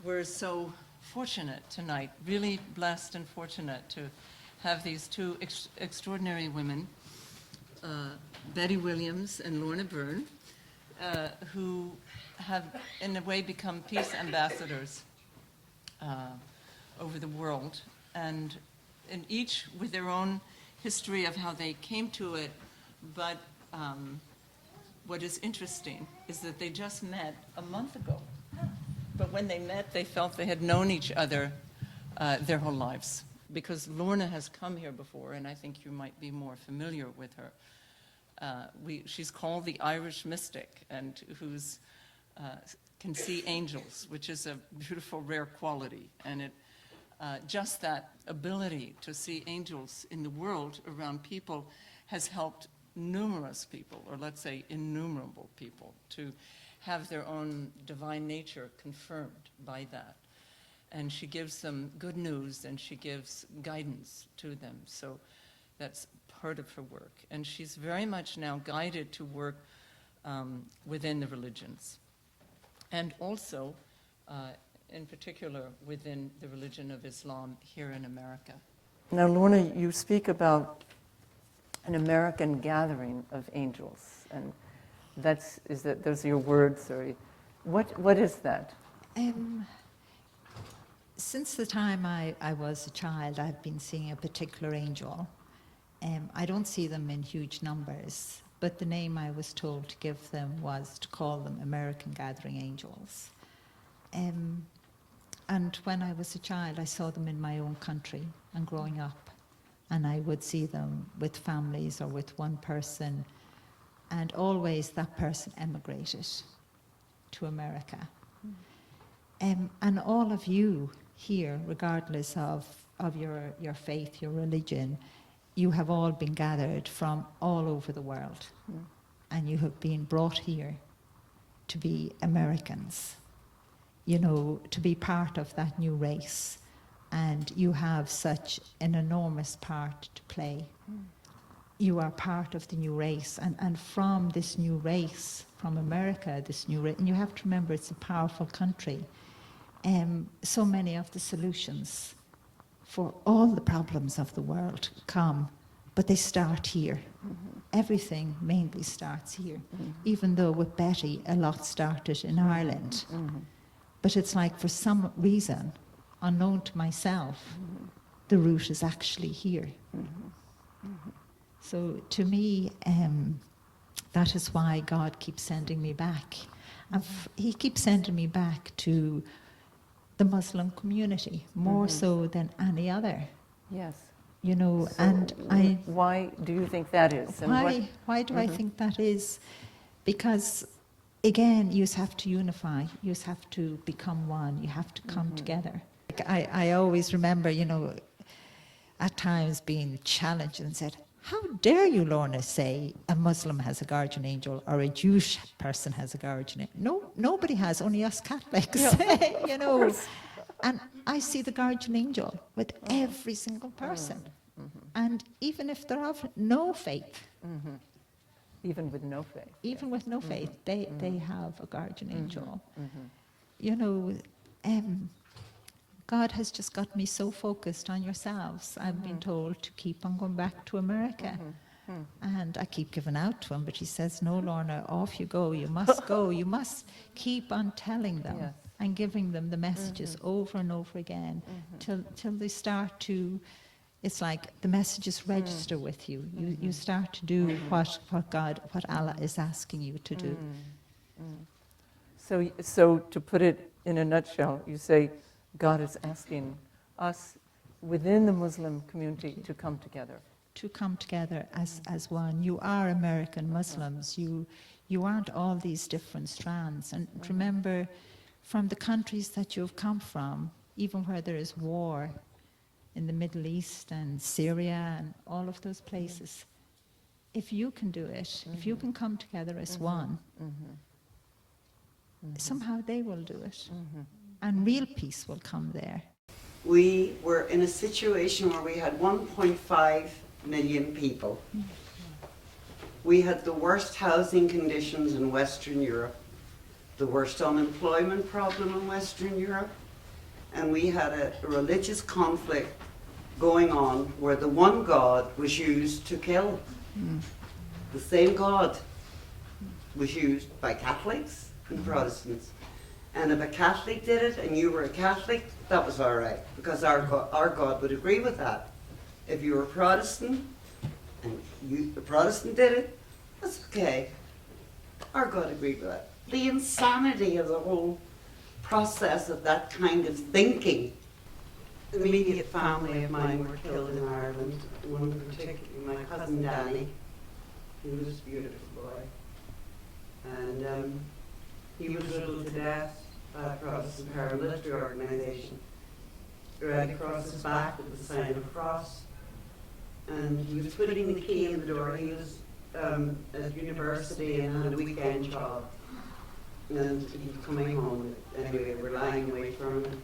We're so fortunate tonight, really blessed and fortunate to have these two extraordinary women, Betty Williams and Lorna Byrne, who have in a way become peace ambassadors over the world, and each with their own history of how they came to it. But what is interesting is that they just met a month ago. But when they met, they felt they had known each other their whole lives. Because Lorna has come here before, and I think you might be more familiar with her. She's called the Irish mystic, and who's can see angels, which is a beautiful, rare quality. And it just that ability to see angels in the world around people has helped numerous people, or let's say innumerable people, to have their own divine nature confirmed by that. And she gives them good news, and she gives guidance to them. So that's part of her work. And she's very much now guided to work within the religions. And also, in particular, within the religion of Islam here in America. Now, Lorna, you speak about an American gathering of angels, and those are your words, or what is that? Since the time I was a child, I've been seeing a particular angel. I don't see them in huge numbers, but the name I was told to give them was to call them American Gathering Angels. And when I was a child, I saw them in my own country and growing up, and I would see them with families or with one person, and always that person emigrated to America. And all of you here, regardless of your faith, your religion, you have all been gathered from all over the world. And you have been brought here to be Americans, to be part of that new race. And you have such an enormous part to play. You are part of the new race, and from this new race, from America, this new race, and you have to remember it's a powerful country. So many of the solutions for all the problems of the world come, but they start here. Everything mainly starts here, even though with Betty, a lot started in Ireland. But it's like, for some reason, unknown to myself, the root is actually here. So to me, that is why God keeps sending me back. And he keeps sending me back to the Muslim community, more so than any other. Yes. And why do you think that is? Why do I think that is? Because, again, you have to unify. You have to become one. You have to come together. I always remember, at times being challenged and said, how dare you, Lorna, say a Muslim has a guardian angel or a Jewish person has a guardian angel? No, nobody has, only us Catholics, And I see the guardian angel with every single person. And even if they're of no faith. Even with no faith. Even with no faith, they have a guardian angel. God has just got me so focused on yourselves. I've been told to keep on going back to America. And I keep giving out to him, but he says, no, Lorna, off you go. You must go. You must keep on telling them and giving them the messages over and over again till they start to, it's like the messages register with you. You start to do what Allah is asking you to do. So to put it in a nutshell, you say, God is asking us within the Muslim community to come together. To come together as one. You are American Muslims. You aren't all these different strands. And remember, from the countries that you've come from, even where there is war in the Middle East and Syria and all of those places, if you can do it, if you can come together as one, somehow they will do it. And real peace will come there. We were in a situation where we had 1.5 million people. We had the worst housing conditions in Western Europe, the worst unemployment problem in Western Europe, and we had a religious conflict going on where the one God was used to kill. The same God was used by Catholics and Protestants. And if a Catholic did it and you were a Catholic, that was all right, because our God would agree with that. If you were Protestant and the Protestant did it, that's okay. Our God agreed with that. The insanity of the whole process of that kind of thinking. The immediate family of mine were killed in Ireland, one particularly my cousin Danny. He was a beautiful boy. And he was riddled to death by a Protestant paramilitary organisation. Right across his back with the sign of a cross. And he was putting the key in the door. He was at university and had a weekend job. And he was coming home. Anyway, we were lying away from him.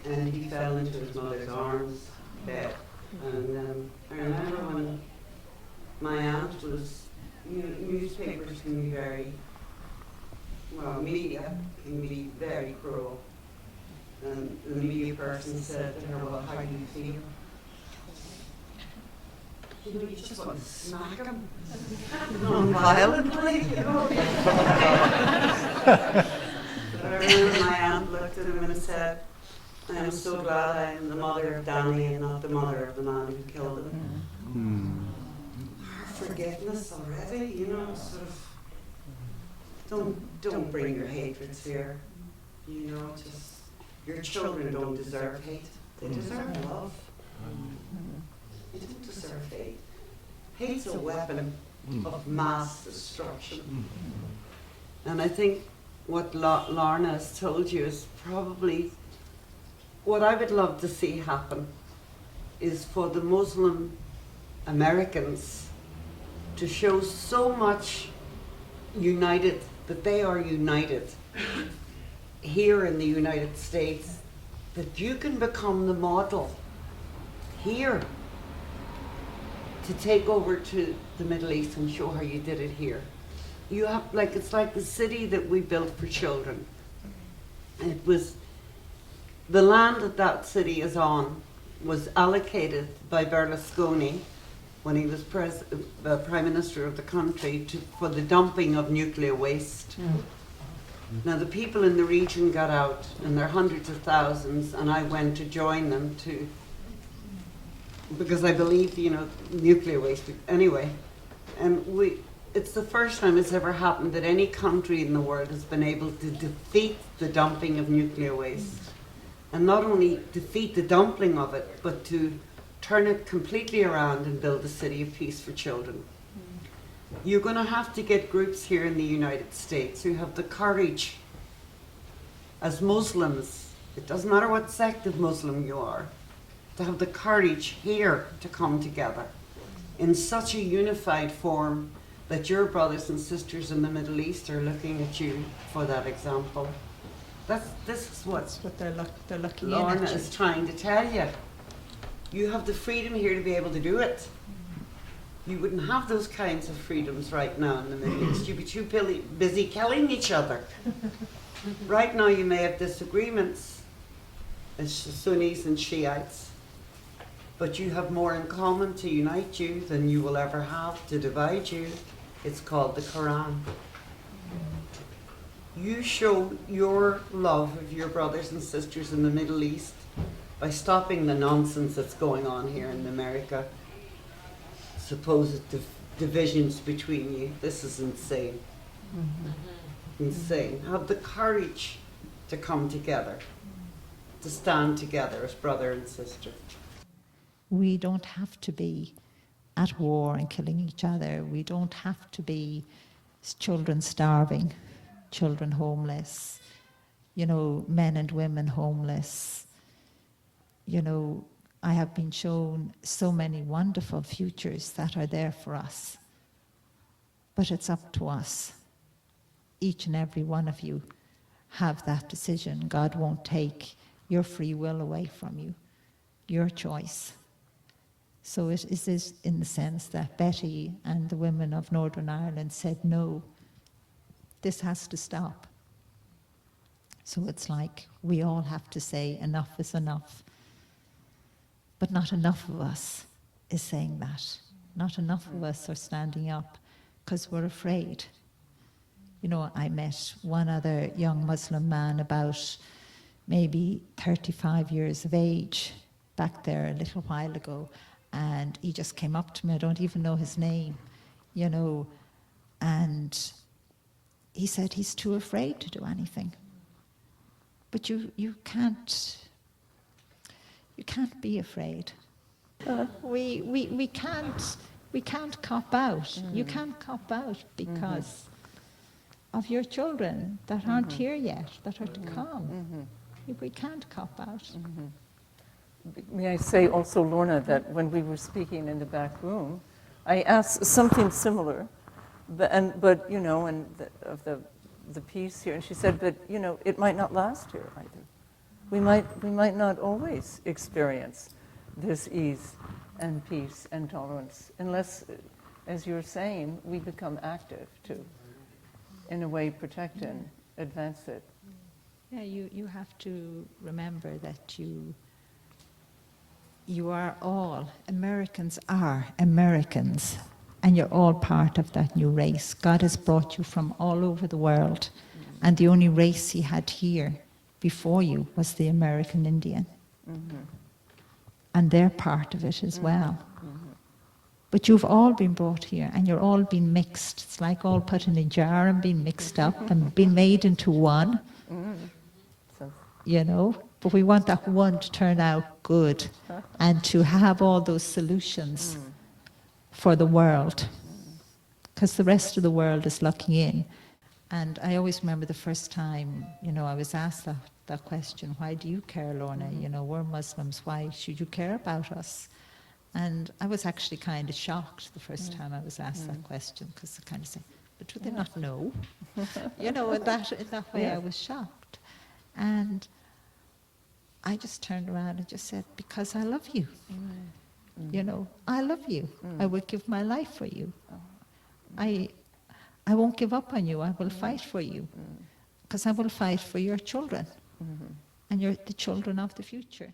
And he fell into his mother's arms, dead. And I remember when my aunt was, newspapers can be very, media can be very cruel. And the media person said to her, well, how do you feel? You just want to smack him non-violently, But I remember my aunt looked at him and said, I'm so glad I am the mother of Danny and not the mother of the man who killed him. Forgiveness already, sort of, don't bring your hatreds here. Just, your children don't deserve hate. They deserve love. They don't deserve hate. Hate's a weapon of mass destruction. And I think what Lorna has told you is probably what I would love to see happen is for the Muslim Americans to show so much united, that they are united here in the United States, that you can become the model here to take over to the Middle East and show how you did it here. You have, it's like the city that we built for children. It was, the land that city is on was allocated by Berlusconi when he was Prime Minister of the country for the dumping of nuclear waste. Now the people in the region got out, and they're hundreds of thousands, and I went to join them because I believe, nuclear waste, anyway. And it's the first time it's ever happened that any country in the world has been able to defeat the dumping of nuclear waste. And not only defeat the dumping of it, but to turn it completely around and build a city of peace for children. You're going to have to get groups here in the United States who have the courage, as Muslims, it doesn't matter what sect of Muslim you are, to have the courage here to come together in such a unified form that your brothers and sisters in the Middle East are looking at you for that example. This is what they're looking Lorna at. is trying to tell you. You have the freedom here to be able to do it. You wouldn't have those kinds of freedoms right now in the Middle East. You'd be too busy killing each other. Right now you may have disagreements as Sunnis and Shiites, but you have more in common to unite you than you will ever have to divide you. It's called the Quran. You show your love of your brothers and sisters in the Middle East by stopping the nonsense that's going on here in America. Supposed divisions between you. This is insane. Insane. Have the courage to come together, to stand together as brother and sister. We don't have to be at war and killing each other. We don't have to be children starving, children homeless, men and women homeless. I have been shown so many wonderful futures that are there for us. But it's up to us. Each and every one of you have that decision. God won't take your free will away from you, your choice. So it is in the sense that Betty and the women of Northern Ireland said, no, this has to stop. So it's like we all have to say enough is enough. But not enough of us is saying that. Not enough of us are standing up because we're afraid. You know, I met one other young Muslim man about maybe 35 years of age back there a little while ago, and he just came up to me, I don't even know his name, you know, and he said he's too afraid to do anything. But you can't be afraid. We can't cop out. You can't cop out because of your children that aren't here yet, that are to come. We can't cop out. May I say also, Lorna, that when we were speaking in the back room, I asked something similar, but you know, of the piece here, and she said, but you know, it might not last here either. We might not always experience this ease and peace and tolerance unless, as you're saying, we become active to, in a way, protect and advance it. Yeah, you have to remember that you are all, Americans are Americans, and you're all part of that new race. God has brought you from all over the world, and the only race he had here before you was the American Indian. And they're part of it as well. But you've all been brought here, and you're all been mixed. It's like all put in a jar and being mixed up and being made into one. You know, but we want that one to turn out good and to have all those solutions for the world, because the rest of the world is looking in. And I always remember the first time, you know, I was asked that question, why do you care, Lorna? You know, we're Muslims, why should you care about us? And I was actually kind of shocked the first time I was asked that question, because I kind of said, but do they not know? You know, in that way I was shocked. And I just turned around and just said, because I love you. You know, I love you. I would give my life for you. I won't give up on you. I will fight for you. Because I will fight for your children. And you're the children of the future.